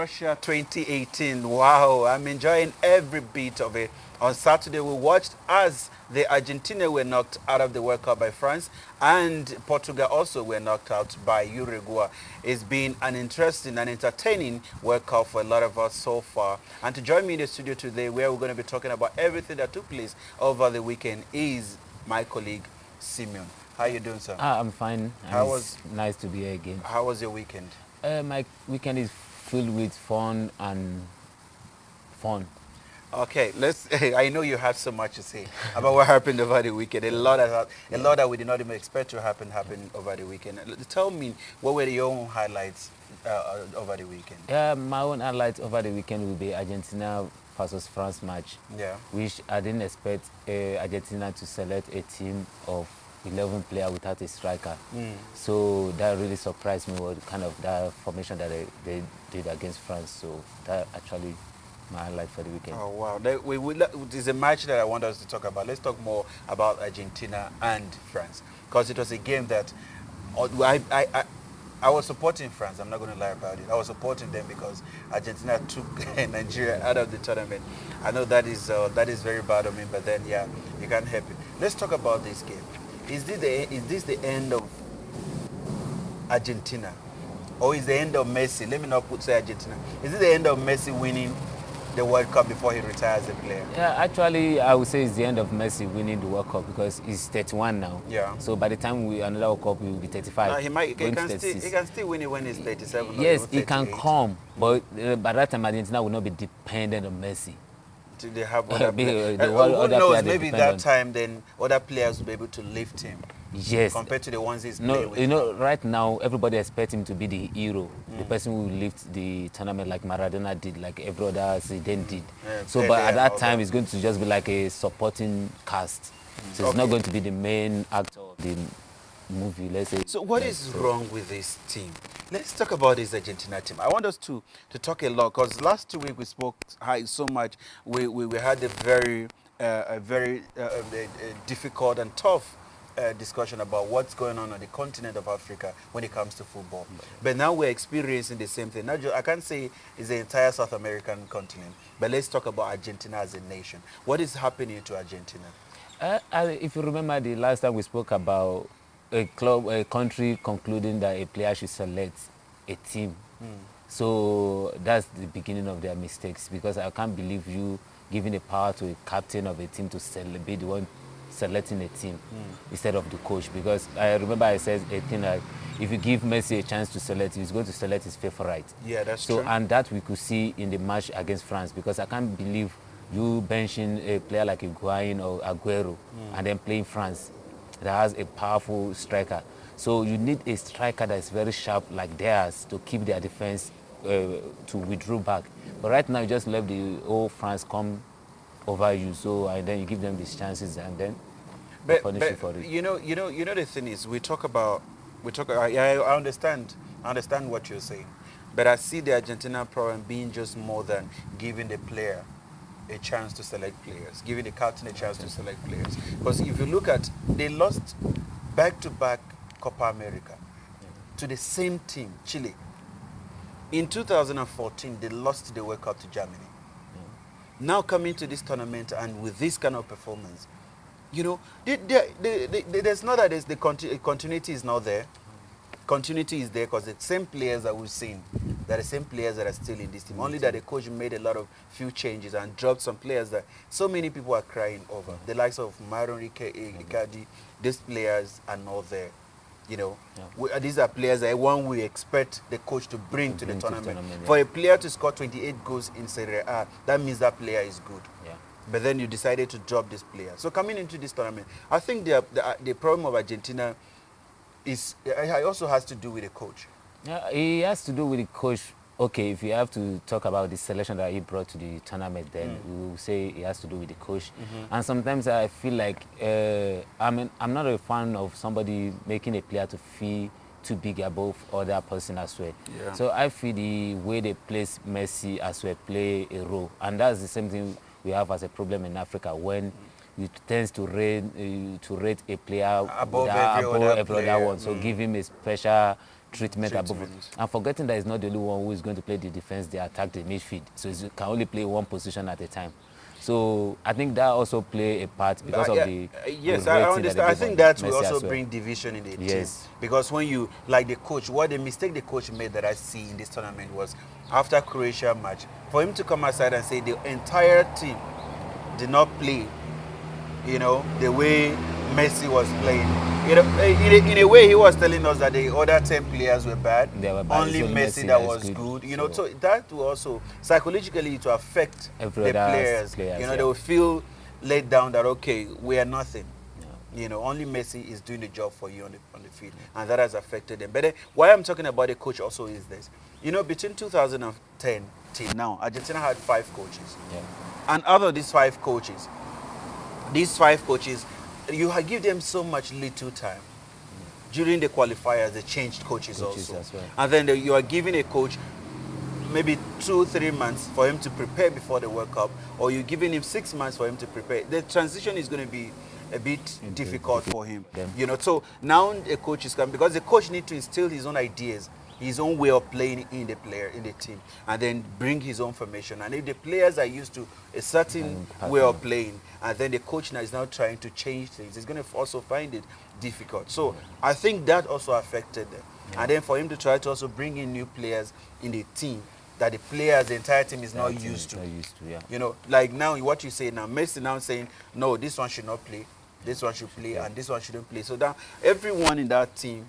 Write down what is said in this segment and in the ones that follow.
Russia 2018. Wow, I'm enjoying every bit of it. On Saturday, we watched as the Argentina were knocked out of the World Cup by France, and Portugal also were knocked out by Uruguay. It's been an interesting and entertaining World Cup for a lot of us so far. And to join me in the studio today, where we're going to be talking about everything that took place over the weekend, is my colleague Simeon. How you doing, sir? I'm fine. It's nice to be here again. How was your weekend? My weekend is filled with fun and fun. Okay, let's. I know you had so much to say about what happened over the weekend. A lot that we did not even expect to happen happened over the weekend. Tell me, what were your own highlights over the weekend? Yeah, my own highlight over the weekend will be Argentina versus France match. Yeah. Which I didn't expect Argentina to select a team of 11 players without a striker. So that really surprised me. What kind of that formation that they did against France. So that actually my highlight for the weekend. Oh wow! There's a match that I want us to talk about. Let's talk more about Argentina and France, because it was a game that I was supporting France. I'm not going to lie about it. I was supporting them because Argentina took Nigeria out of the tournament. I know that is very bad of me, but then yeah, you can't help it. Let's talk about this game. Is this the end of Argentina, or is the end of Messi? Let me not say Argentina. Is it the end of Messi winning the World Cup before he retires as a player? Yeah, actually, I would say it's the end of Messi winning the World Cup because he's 31 now. Yeah. So by the time another World Cup, he will be 35. He can still win it when he's 37. Yes, he can come, but by that time, Argentina will not be dependent on Messi. They have other players. Who knows? Maybe that time, then other players will be able to lift him. Yes. Compared to the ones he's playing with. Right now, everybody expects him to be the hero, the person who will lift the tournament like Maradona did, like every other Zidane did. So, but at that time, it's going to just be like a supporting cast. So it's not going to be the main actor of the movie, let's say. So what is wrong with this team? Let's talk about this Argentina team. I want us to talk a lot, because last week we spoke so much. We had a very difficult and tough discussion about what's going on the continent of Africa when it comes to football. But now we're experiencing the same thing. Not just, I can't say it's the entire South American continent, but let's talk about Argentina as a nation. What is happening to Argentina? If you remember the last time we spoke about a country concluding that a player should select a team. So that's the beginning of their mistakes, because I can't believe you giving the power to a captain of a team to be the one selecting a team instead of the coach. Because I remember I said a thing like, if you give Messi a chance to select, he's going to select his favorite. Yeah, that's true. And that we could see in the match against France, because I can't believe you benching a player like Higuain or Aguero and then playing France that has a powerful striker. So you need a striker that is very sharp like theirs to keep their defense to withdraw back. But right now you just let the whole France come over you, so and then you give them these chances and then punish you for it. You know the thing is, I understand what you're saying, but I see the Argentina problem being just more than giving the player a chance to select players, giving the captain a chance to select players. Because if you look at, they lost back-to-back Copa America to the same team, Chile. In 2014, they lost the World Cup to Germany. Now coming to this tournament and with this kind of performance, there's not that the continuity is not there. Continuity is there because the same players that we've seen, they're the same players that are still in this team. Only that the coach made a lot of few changes and dropped some players that so many people are crying over. The likes of Myron Icardi, these players are not there. These are players that we expect the coach to bring to the tournament. For a player to score 28 goals in Serie A, that means that player is good. But then you decided to drop this player. So coming into this tournament, I think the problem of Argentina it also has to do with the coach. Yeah, it has to do with the coach. Okay, if you have to talk about the selection that he brought to the tournament, then we will say it has to do with the coach. And sometimes I feel like I'm not a fan of somebody making a player to feel too big above other person as well. Yeah. So I feel the way they place Messi as well play a role, and that's the same thing we have as a problem in Africa when it tends to rate a player above every other one. So give him a special treatment above. And forgetting that he's not the only one who is going to play the defense, they attack the midfield. So he can only play one position at a time. So I think that also play a part because of the yes, the I rating understand. they I give think on that will Messi also as well. bring division in the team. Yes. Because when you, like the coach, what the mistake the coach made that I see in this tournament was after Croatia match, for him to come outside and say the entire team did not play, you know, the way Messi was playing. You know, in a way, he was telling us that the other 10 players were bad. They were bad. Only It's Messi that was good. You know, so that will also psychologically to affect every the other players. You know, yeah. they will feel let down that okay, we are nothing. Yeah. You know, only Messi is doing the job for you on the field, and that has affected them. But then, why I'm talking about the coach also is this. You know, between 2010 till now, Argentina had 5 coaches. Yeah. And out of these 5 coaches, you give them so much little time. During the qualifiers, they changed coaches also. As well. And then you are giving a coach maybe 2-3 months for him to prepare before the World Cup, or you're giving him 6 months for him to prepare. The transition is going to be a bit difficult for him. Yeah. You know, so now a coach is coming because the coach needs to instill his own ideas, his own way of playing in the team, and then bring his own formation. And if the players are used to a certain way of playing, and then the coach now is now trying to change things, he's going to also find it difficult. So I think that also affected them. Yeah. And then for him to try to also bring in new players in the team that the entire team is not used to. Yeah. You know, like now what you say now, Messi now saying, no, this one should not play, this one should play, and this one shouldn't play. So that everyone in that team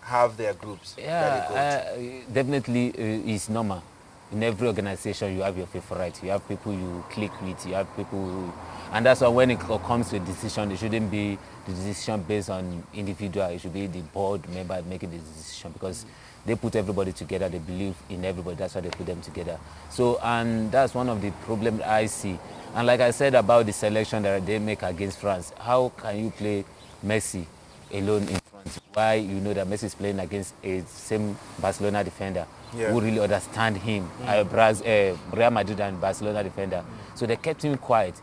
have their groups. Yeah, definitely it's normal. In every organization, you have your favorite. You have people you click with. You have people who, and that's why when it comes to a decision, it shouldn't be the decision based on individual. It should be the board member making the decision because they put everybody together. They believe in everybody. That's why they put them together. So, and that's one of the problems I see. And like I said about the selection that they make against France, how can you play Messi alone in front? Why you know that Messi is playing against a same Barcelona defender who really understand him, Real Madrid and Barcelona defender. So they kept him quiet.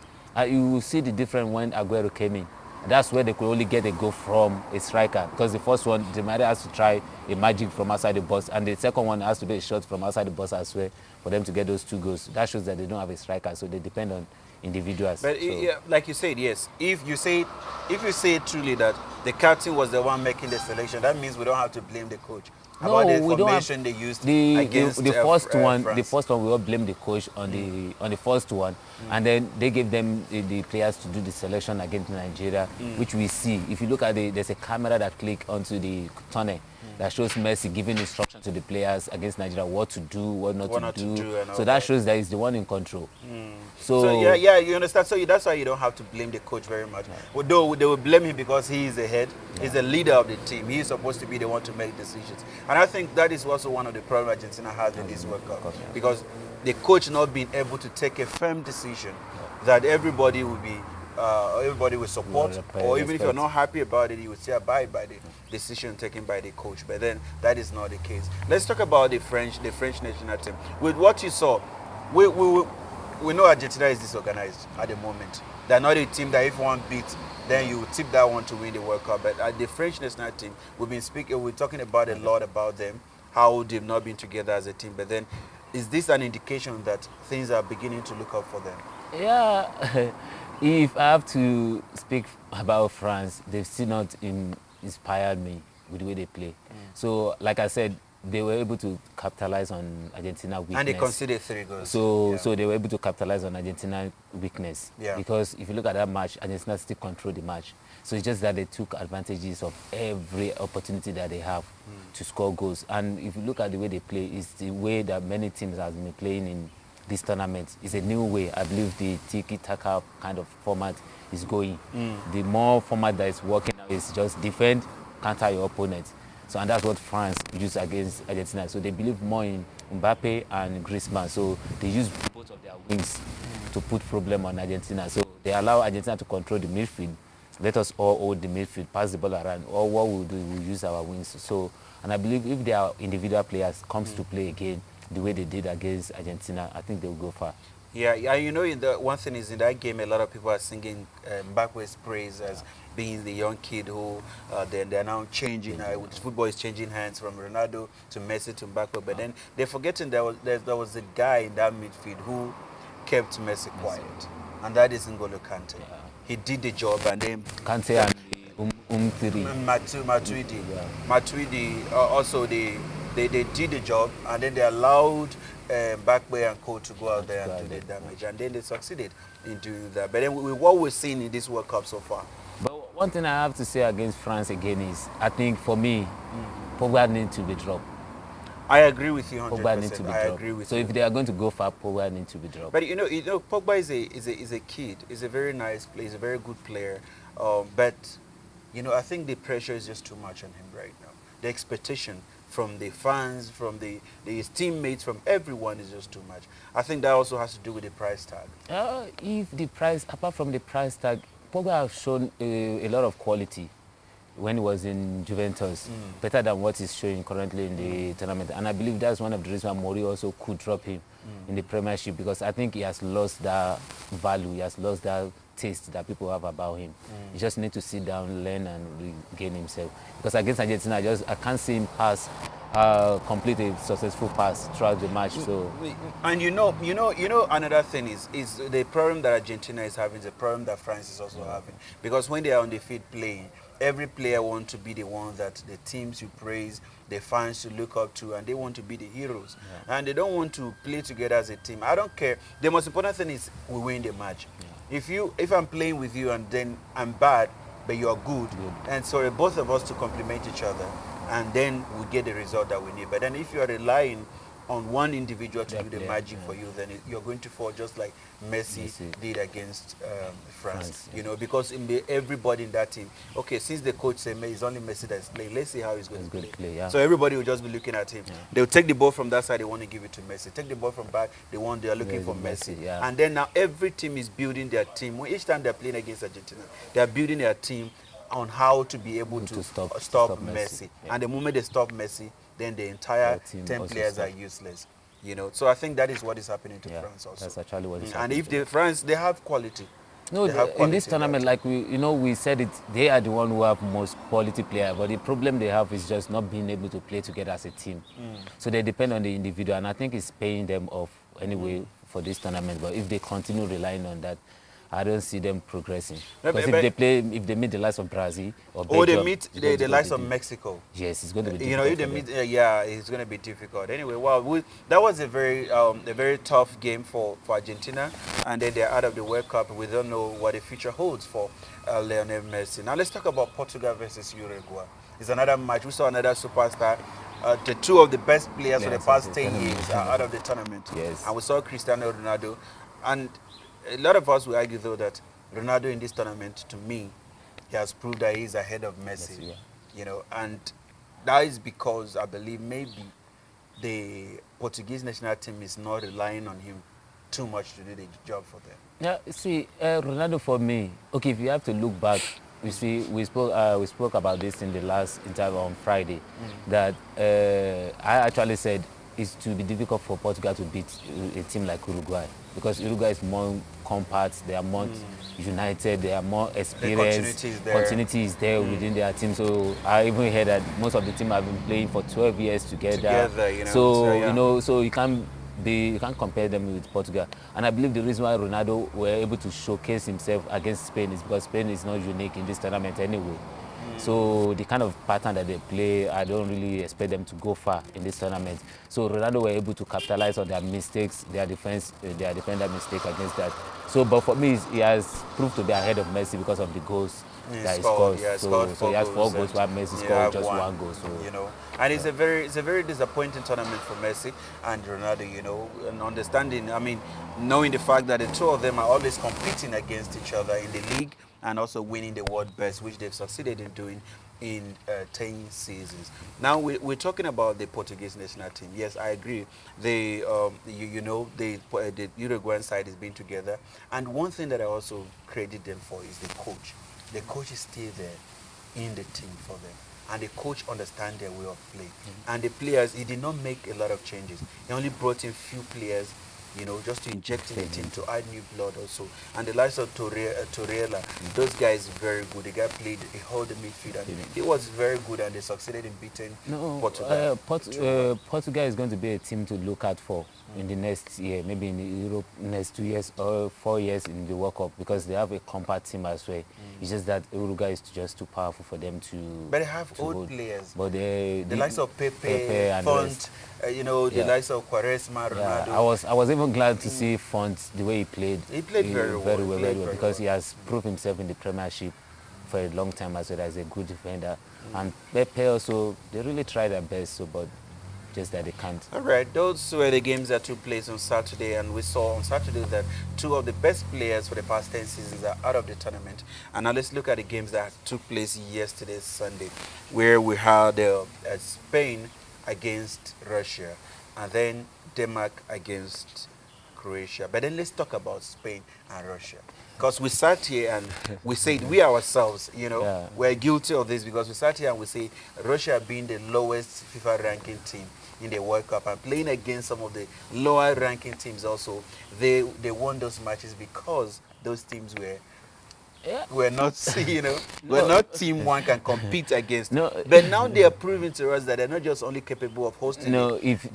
You will see the difference when Aguero came in. That's where they could only get a goal from a striker because the first one, Di Maria has to try a magic from outside the box, and the second one has to be a shot from outside the box as well for them to get those 2 goals. That shows that they don't have a striker, so they depend on individuals. But yeah, like you said, yes. If you say truly that the captain was the one making the selection, that means we don't have to blame the coach. No, about the we don't have, formation they used against the first one. France. The first one we all blame the coach on the first one, and then they gave them the players to do the selection against Nigeria, which we see. If you look at there's a camera that click onto the tunnel that shows Messi giving instruction to the players against Nigeria what to do, what not to do. So that shows that he's the one in control. So yeah, you understand. So that's why you don't have to blame the coach very much. Although they will blame him because he is the head, he's the leader of the team. He is supposed to be the one to make decisions. And I think that is also one of the problems Argentina has in this World Cup, because the coach not being able to take a firm decision that everybody will be, everybody will support, or even if you're not happy about it, you would still abide by the decision taken by the coach. But then that is not the case. Let's talk about the French national team. With what you saw, we know Argentina is disorganized at the moment. They're not a team that if one beats, then you tip that one to win the World Cup. But at the French national team, we're talking about a lot about them, how they've not been together as a team. But then, is this an indication that things are beginning to look up for them? Yeah, if I have to speak about France, they've still not inspired me with the way they play. So, like I said, they were able to capitalize on Argentina weakness. And they conceded 3 goals. So they were able to capitalize on Argentina weakness. Yeah. Because if you look at that match, Argentina still controlled the match. So it's just that they took advantages of every opportunity that they have to score goals. And if you look at the way they play, it's the way that many teams have been playing in this tournament. It's a new way. I believe the tiki-taka kind of format is going. The more format that is working now is just defend, counter your opponent. So, and that's what France used against Argentina. So they believe more in Mbappe and Griezmann. So they use both of their wings to put problem on Argentina. So they allow Argentina to control the midfield. Let us all hold the midfield, pass the ball around. Or what we'll do, we'll use our wings. So, and I believe if their individual players comes to play again the way they did against Argentina, I think they'll go far. Yeah, yeah. You know, in the one thing is in that game, a lot of people are singing Mbakwe's praise as being the young kid who they're now changing. Football is changing hands from Ronaldo to Messi to Mbakwe, but then they're forgetting there was a guy in that midfield who kept Messi quiet, and that is N'Golo Kante. Yeah. He did the job, and then Kante and Umtiti. Matuidi. Yeah. Matuidi also they did the job, and then they allowed Bakbe and Co to go out there and do the damage, and then they succeeded in doing that. But then what we're seeing in this World Cup so far. But one thing I have to say against France again is, I think for me, Pogba needs to be dropped. I agree with you 100%. Pogba needs to be dropped. I agree with so you. if they are going to go far, Pogba needs to be dropped. But you know, Pogba is a kid. He's a very nice player. He's a very good player. But you know, I think the pressure is just too much on him right now. The expectation from the fans, from his teammates, from everyone is just too much. I think that also has to do with the price tag. If the price, apart from the price tag, Pogba has shown a lot of quality when he was in Juventus, better than what he's showing currently in the tournament. And I believe that's one of the reasons why Mourinho also could drop him in the Premiership, because I think he has lost that value, he has lost that taste that people have about him. He just needs to sit down, learn, and regain himself. Because against Argentina, I can't see him complete a successful pass throughout the match. So, and you know, another thing is the problem that Argentina is having is a problem that France is also having. Because when they are on the field playing, every player wants to be the one that the teams you praise, the fans to look up to, and they want to be the heroes. And they don't want to play together as a team. I don't care. The most important thing is we win the match. If I'm playing with you and then I'm bad, but you're good, and so both of us to complement each other, and then we get the result that we need. But then if you are relying on one individual to do the magic for you, then you're going to fall just like Messi did against France. You know, because everybody in that team, okay, since the coach said it's only Messi that's playing, let's see how he's going to play. So everybody will just be looking at him. They'll take the ball from that side, they want to give it to Messi. Take the ball from back, they are looking for Messi. And then now every team is building their team. Each time they're playing against Argentina, they're building their team on how to be able to stop Messi. And the moment they stop Messi, then the entire 10 players are useless. You know, so I think that is what is happening to France also. That's actually what is happening. And if France, they have quality. No, in this tournament, like we said it, they are the one who have most quality player. But the problem they have is just not being able to play together as a team. So they depend on the individual, and I think it's paying them off anyway for this tournament. But if they continue relying on that, I don't see them progressing. Because if they meet the likes of Brazil or Belgium, they meet the likes of Mexico. Yes, it's going to be difficult. You know, if they meet, it's going to be difficult. Anyway, well, that was a very tough game for Argentina, and then they're out of the World Cup. We don't know what the future holds for Lionel Messi. Now let's talk about Portugal versus Uruguay. It's another match. We saw another superstar. The two of the best players for the past 10 years are out of the tournament. Yes. And we saw Cristiano Ronaldo. And a lot of us will argue, though, that Ronaldo in this tournament, to me, he has proved that he's ahead of Messi. You know, and that is because I believe maybe the Portuguese national team is not relying on him too much to do the job for them. Yeah, see, Ronaldo for me, okay, if you have to look back, we spoke about this in the last interview on Friday, that I actually said it's to be difficult for Portugal to beat a team like Uruguay, because Uruguay is more compact, they are more united, they are more experienced. The continuity is there within their team. So I even heard that most of the team have been playing for 12 years together. You know, so you can't compare them with Portugal. And I believe the reason why Ronaldo were able to showcase himself against Spain is because Spain is not unique in this tournament anyway. So the kind of pattern that they play, I don't really expect them to go far in this tournament. So Ronaldo were able to capitalize on their mistakes, their defender mistake against that. So, but for me, he has proved to be ahead of Messi because of the goals that he scores. So he has 4 goals while Messi scored just 1 goal. So you know, and it's a very disappointing tournament for Messi and Ronaldo. You know, and understanding. I mean, knowing the fact that the two of them are always competing against each other in the league and also winning the world best, which they've succeeded in doing in 10 seasons. Now we're talking about the Portuguese national team. Yes, I agree. The Uruguayan side is being together, and one thing that I also credit them for is the coach. The coach is still there in the team for them, and the coach understands their way of play. And the players, he did not make a lot of changes. He only brought in few players you know, just to inject in the team to add new blood also. And the likes of Torreira, those guys very good. The guy played a whole the midfield and he was very good and they succeeded in beating Portugal. Portugal is going to be a team to look out for in the next year, maybe in the Europe next 2 years or 4 years in the World Cup, because they have a compact team as well. It's just that Uruguay is just too powerful for them to. But they have old players. But the likes of Pepe and Font, you know, the likes of Quaresma, Ronaldo. I was even glad to see Font the way he played. He played very well because he has proved himself in the Premiership for a long time as well as a good defender. And Pepe also, they really tried their best, so but just that they can't. All right, those were the games that took place on Saturday, and we saw on Saturday that two of the best players for the past 10 seasons are out of the tournament. And now let's look at the games that took place yesterday, Sunday, where we had Spain against Russia, and then Denmark against Croatia. But then let's talk about Spain and Russia. Because we sat here and we said, we ourselves, you know, we're guilty of this because we sat here and we say Russia being the lowest FIFA ranking team in the World Cup and playing against some of the lower ranking teams also, they won those matches because those teams were not, you know, we're not team one can compete against. But now they are proving to us that they're not just only capable of hosting the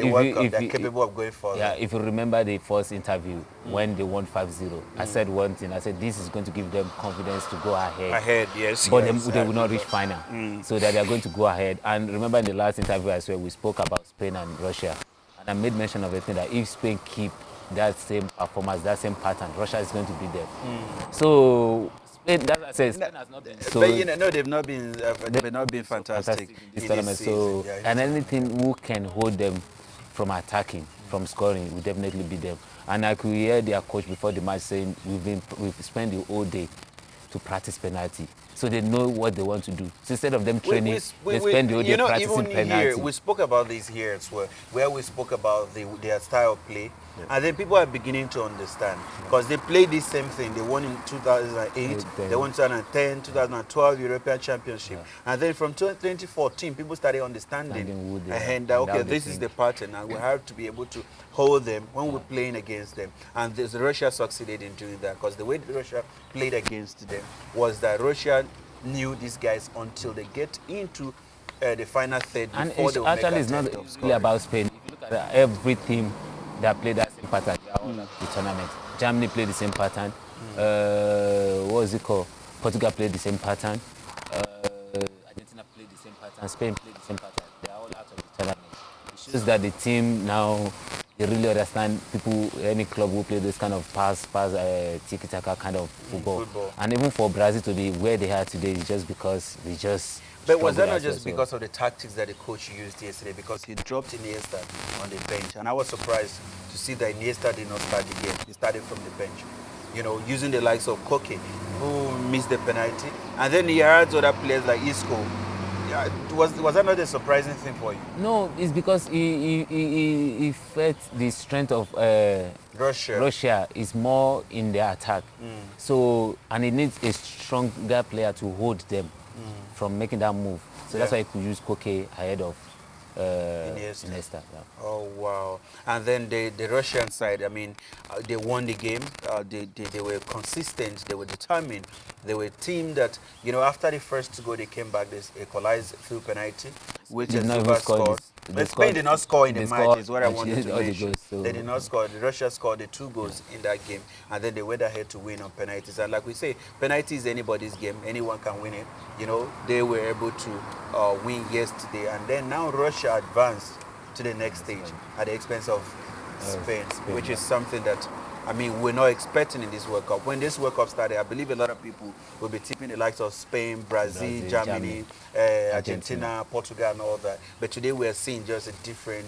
World Cup, they're capable of going further. Yeah, if you remember the first interview when they won 5-0, I said one thing. I said this is going to give them confidence to go ahead. Yes. But they will not reach final. So that they are going to go ahead. And remember in the last interview as well, we spoke about Spain and Russia. And I made mention of the thing that if Spain keep that same performance, that same pattern, Russia is going to beat them. So Spain, that's I said, Spain has not been so. But you know, no, they've not been fantastic in this tournament. So and anything who can hold them from attacking, from scoring, will definitely beat them. And I could hear their coach before the match saying we've spent the whole day to practice penalty. So they know what they want to do. So instead of them training, they spend the whole day practicing penalty. Here, we spoke about this here as well, where we spoke about their style of play. Yeah. And then people are beginning to understand because they played the same thing. They won in 2008, they won 2010, 2012 European Championship. And then from 2014, people started understanding and okay, this is the pattern and we have to be able to hold them when we're playing against them. And Russia succeeded in doing that because the way Russia played against them was that Russia knew these guys until they get into the final third. And it's not really about Spain. If you look at every team that played that same pattern, they are all at the tournament. Germany played the same pattern. What was it called? Portugal played the same pattern. Argentina played the same pattern. Spain played the same pattern. They are all out of the tournament. It shows that the team now, they really understand people, any club who play this kind of pass, tiki-taka kind of football. And even for Brazil to be where they are today is just because they just. But was that not just because of the tactics that the coach used yesterday? Because he dropped Iniesta on the bench. And I was surprised to see that Iniesta did not start the game. He started from the bench. You know, using the likes of Koke, who missed the penalty. And then he had other players like Isco. Yeah, was that not a surprising thing for you? No, it's because he felt the strength of Russia is more in their attack. So, and it needs a stronger player to hold them from making that move. So that's why he could use Koke ahead of Iniesta. Oh, wow. And then the Russian side, I mean, they won the game. They were consistent. They were determined. They were a team that, you know, after the first goal, they came back, they equalized through penalty, which Zuba scored. But Spain did not score in the match, is what I wanted to mention. They did not score. Russia scored the 2 goals in that game, and then they went ahead to win on penalties. And like we say, penalties is anybody's game. Anyone can win it. You know, they were able to win yesterday. And then now Russia advanced to the next stage at the expense of Spain, which is something that, I mean, we're not expecting in this World Cup. When this World Cup started, I believe a lot of people will be tipping the likes of Spain, Brazil, Germany, Argentina, Portugal, and all that. But today we're seeing just a different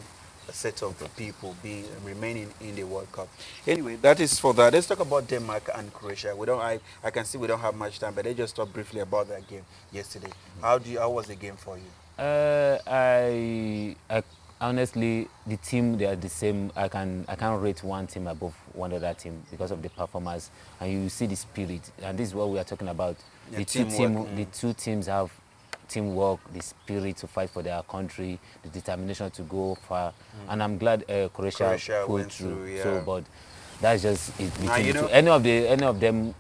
set of people remaining in the World Cup. Anyway, that is for that. Let's talk about Denmark and Croatia. I can see we don't have much time, but let's just talk briefly about that game yesterday. How was the game for you? Honestly, the team, they are the same. I can't rate one team above one other team because of the performance, and you see the spirit. And this is what we are talking about. The two teams have teamwork, the spirit to fight for their country, the determination to go far. And I'm glad Croatia pulled went through. through, yeah. So, but that's just it between you the know- two. Any of them,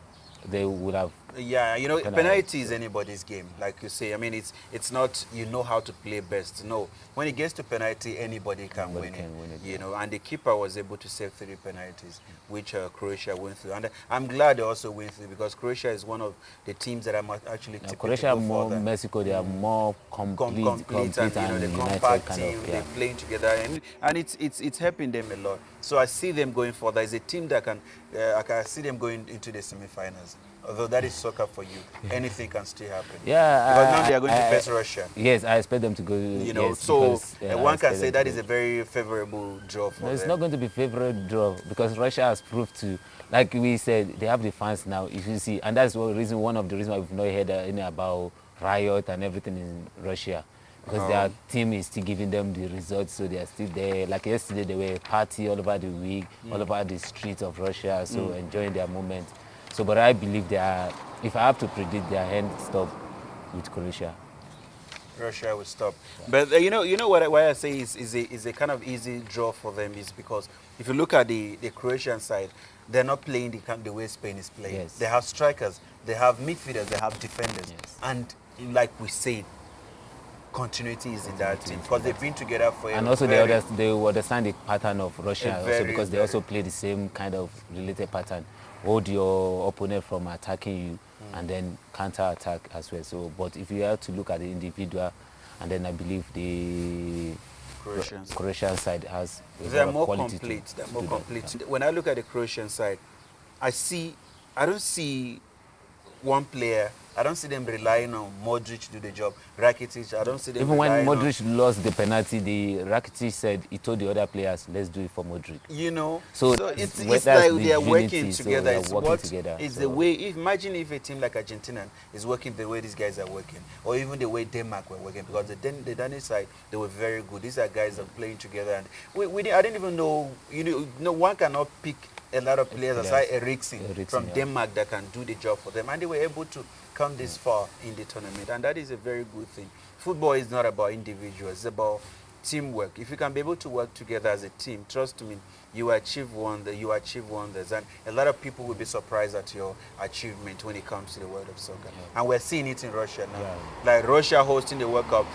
they would have. Yeah, you know, Penalty, penalty is so- anybody's game, like you say. I mean, it's not you know how to play best. No, when it gets to penalty, anybody can Anybody win can it. win it, You yeah. know, and the keeper was able to save 3 penalties, which Croatia went through. And I'm glad they also went through because Croatia is one of the teams that I'm actually Now, tipping Croatia to are go more further. Mexico. They are more complete, Complete and, you know, the united compact kind team, of. they're playing together, and it's helping them a lot. So I see them going further. It's a team that I can see them going into the semi-finals. Although that is soccer for you, anything can still happen. Yeah, Because now they are going to face Russia. Yes, I expect them to go. You know, yes, so because, I one can expect say them to that go. is a very favorable draw for No, it's them. not going to be favorite draw because Russia has proved to, like we said, they have the fans now. If you see, and that's one of the reasons why we've not heard any about riot and everything in Russia, because their team is still giving them the results, so they are still there. Like yesterday, they were party all over the week, all over the streets of Russia, so enjoying their moment. So, but I believe they are. If I have to predict, their hand stop with Croatia. Russia will stop. But you know why I say is a kind of easy draw for them is because if you look at the Croatian side, they're not playing the way Spain is playing. Yes. They have strikers, they have midfielders, they have defenders, Yes. and like we said, continuity is in that team because they've been together for And a also very, they understand the pattern of Russia also very, because they very- also play the same kind of related pattern. Hold your opponent from attacking you and then counter attack as well. So, but if you have to look at the individual, and then I believe the Croatians. Croatian side has a They're lot of more quality complete. to They're more do that. complete. When I look at the Croatian side, I don't see one player. I don't see them relying on Modric to do the job. Rakitic, I don't see them Even when relying on, Modric lost the penalty, the Rakitic said he told the other players, "Let's do it for Modric." you know. So it's that's like the they are working unity, so together. they are It's working what together, it's so- the way. Imagine if a team like Argentina is working the way these guys are working, or even the way Denmark were working, because the Danish side they were very good. These are guys that are playing together, and I didn't even know. One cannot pick a lot of players aside Eriksen from yeah. Denmark that can do the job for them, and they were able to come this far in the tournament, and that is a very good thing. Football is not about individuals; it's about teamwork. If you can be able to work together as a team, trust me, you achieve wonders, and a lot of people will be surprised at your achievement when it comes to the world of soccer. And we're seeing it in Russia now. Yeah. Like Russia hosting the World Cup.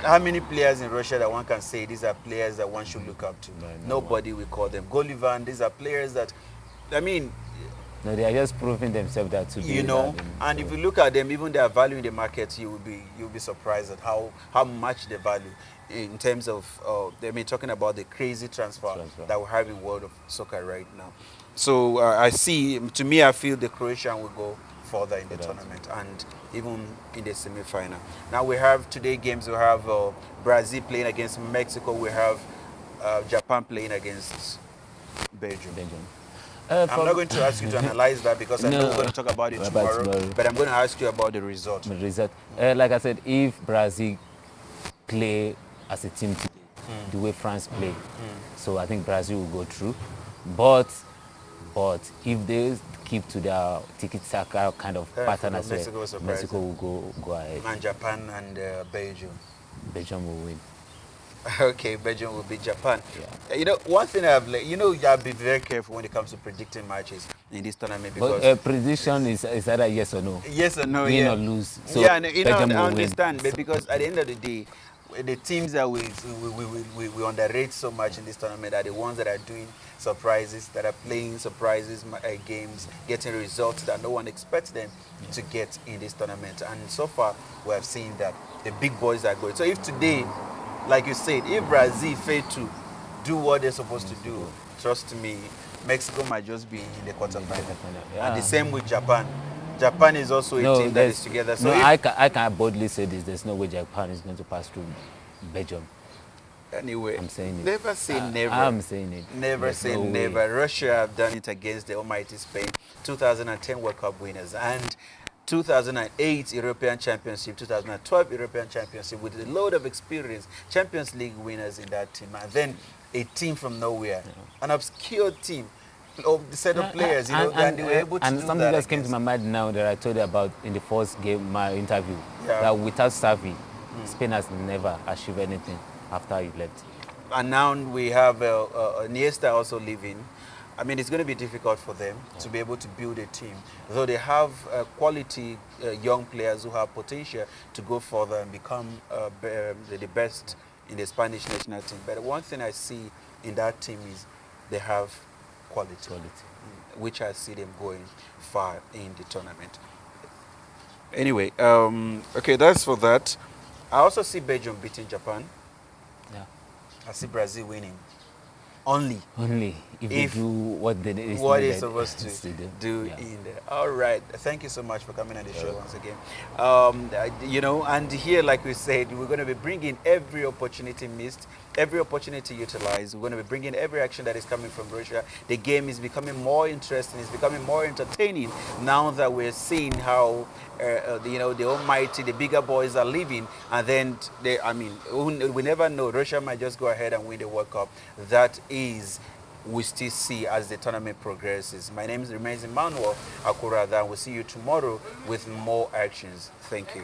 How many players in Russia that one can say these are players that one should look up to? Nobody will call them. Golivan, these are players that, I mean, No, they are just proving themselves that to be. you know, that, and so- if you look at them, even their value in the market, you'll be surprised at how much they value in terms of talking about the crazy transfer that we have in world of soccer right now. So I feel the Croatian will go further in the tournament and even in the semi-final. Now we have today games. We have Brazil playing against Mexico. We have Japan playing against Belgium. I'm not going to ask you to analyze that because I know No. we're going to talk about it About tomorrow, tomorrow. but I'm going to ask you about the result. the result. Like I said, if Brazil play as a team today, the way France play, so I think Brazil will go through. But if they keep to their tiki-taka kind of pattern as well, Mexico will surprise Mexico will go ahead. And Japan and Belgium. Belgium will win. Okay, Belgium will beat Japan. Yeah. You know, one thing I've learned, you have to be very careful when it comes to predicting matches in this tournament because But prediction is either yes or no. yes or no, Win yeah. or lose. So Yeah, and, Belgium I will win. understand, but because at the end of the day, the teams that we underrate so much in this tournament are the ones that are doing surprises, that are playing surprises games, getting results that no one expects them to get in this tournament. And so far, we have seen that the big boys are going. So if today, like you said, if Brazil fail to do what they're supposed to do, trust me, Mexico might just be in the quarterfinal. Yeah. And the same with Japan. Japan is also a team that there's- is together. So no, if, I can boldly say this. There's no way Japan is going to pass through Belgium. anyway, I'm saying it. never say never. I'm saying it. Never There's say no way. never. Russia have done it against the almighty Spain, 2010 World Cup winners, and 2008 European Championship, 2012 European Championship with a load of experience, Champions League winners in that team, and then a team from nowhere, an obscure team. set of players, you know, and they were able to and do something that just came to my mind now that I told you about in the first game, my interview, Yeah. that without Xavi, Spain has never achieved anything after he left. And now we have Iniesta also leaving. I mean, it's going to be difficult for them to be able to build a team. Though they have quality young players who have potential to go further and become the best in the Spanish national team. But one thing I see in that team is they have quality, which I see them going far in the tournament. Anyway, okay, that's for that. I also see Belgium beating Japan. Yeah. I see Brazil winning. Only If if they do what they is what needed is supposed to do. do Yeah. in there. All right. Thank you so much for coming on the show once again. You know, and here, like we said, we're going to be bringing every opportunity missed, every opportunity utilized. We're going to be bringing every action that is coming from Russia. The game is becoming more interesting. It's becoming more entertaining now that we're seeing how, you know, the almighty, the bigger boys are leaving. And then, I mean, we never know. Russia might just go ahead and win the World Cup. That is, we still see as the tournament progresses. My name remains Emmanuel Akurada. We'll see you tomorrow with more actions. Thank you.